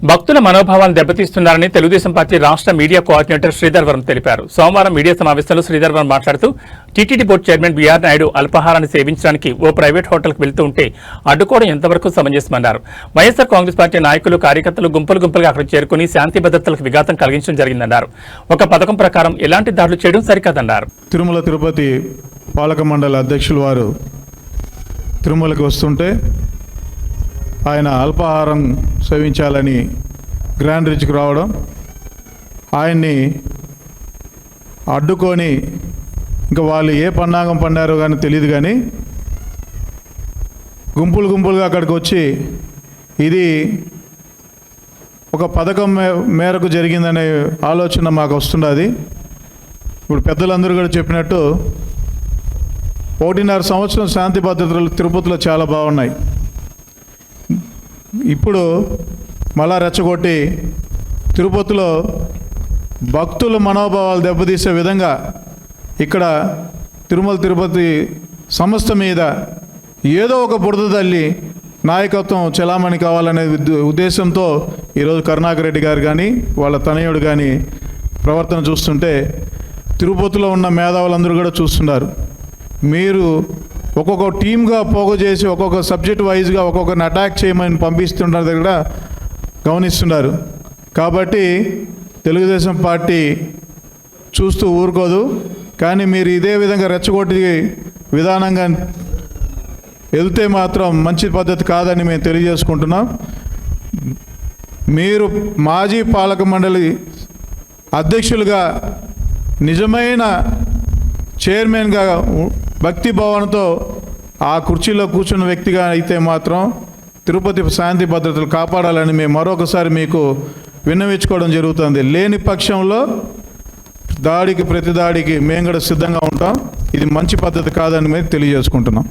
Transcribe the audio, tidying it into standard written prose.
భక్తుల మనోభావాలను దెబ్బతీస్తున్నారని తెలుగుదేశం పార్టీ రాష్ట్ర మీడియా కోఆర్డినేటర్ శ్రీధర్ వరం తెలిపారు. సోమవారం మీడియా సమావేశంలో శ్రీధర్ వరం మాట్లాడుతూ TTD board chairman BR Naidu అల్పాహారాన్ని సేవించడానికి ఓ ప్రైవేట్ హోటల్కు వెళ్తూ ఉంటే అడ్డుకోవడం ఎంతవరకు సమంజసమన్నారు. వైఎస్ఆర్ కాంగ్రెస్ పార్టీ నాయకులు కార్యకర్తలు గుంపులుగా అక్కడికి చేరుకుని శాంతి భద్రతలకు విఘాతం కలిగించడం జరిగిందన్నారు. ఒక పథకం ప్రకారం ఎలాంటి దాడులు చేయడం సరికాదన్నారు. తిరుమల తిరుపతి పాలక మండలి అధ్యక్షులు వారు తిరుమలకు వస్తుంటే ఆయన అల్పాహారం సేవించాలని గ్రాండ్ రిచ్కి రావడం, ఆయన్ని అడ్డుకొని ఇంకా వాళ్ళు ఏ పన్నాగం పన్నారో కానీ తెలియదు, కానీ గుంపులుగా అక్కడికి వచ్చి ఇది ఒక పథకం మేరకు జరిగిందనే ఆలోచన మాకు వస్తున్నది. ఇప్పుడు పెద్దలందరూ కూడా చెప్పినట్టు 1.5 సంవత్సరం శాంతి భద్రతలు తిరుపతిలో చాలా బాగున్నాయి. ఇప్పుడు మళ్ళా రెచ్చగొట్టి తిరుపతిలో భక్తుల మనోభావాలు దెబ్బతీసే విధంగా ఇక్కడ తిరుపతి సంస్థ మీద ఏదో ఒక బురద తల్లి నాయకత్వం చెలామణి కావాలనే ఉద్దేశంతో ఈరోజు కరుణాకర్ రెడ్డి గారు కానీ వాళ్ళ తనయుడు కానీ ప్రవర్తన చూస్తుంటే తిరుపతిలో ఉన్న మేధావులందరూ కూడా చూస్తున్నారు. మీరు ఒక్కొక్క టీమ్గా పోగు చేసి ఒక్కొక్క సబ్జెక్ట్ వైజ్గా ఒక్కొక్కరిని అటాక్ చేయమని పంపిస్తున్నది కూడా గమనిస్తున్నారు. కాబట్టి తెలుగుదేశం పార్టీ చూస్తూ ఊరుకోదు. కానీ మీరు ఇదే విధంగా రెచ్చగొట్టి విధానంగా వెళ్తే మాత్రం మంచి పద్ధతి కాదని మేము తెలియజేసుకుంటున్నాం. మీరు మాజీ పాలక మండలి అధ్యక్షులుగా నిజమైన చైర్మన్గా భక్తి భావనతో ఆ కుర్చీలో కూర్చున్న వ్యక్తిగా అయితే మాత్రం తిరుపతి శాంతి భద్రతలు కాపాడాలని మేము మరొకసారి మీకు విన్నవించుకోవడం జరుగుతుంది. లేని పక్షంలో ప్రతి దాడికి మేము కూడా సిద్ధంగా ఉంటాం. ఇది మంచి పద్ధతి కాదని మేము తెలియజేసుకుంటున్నాం.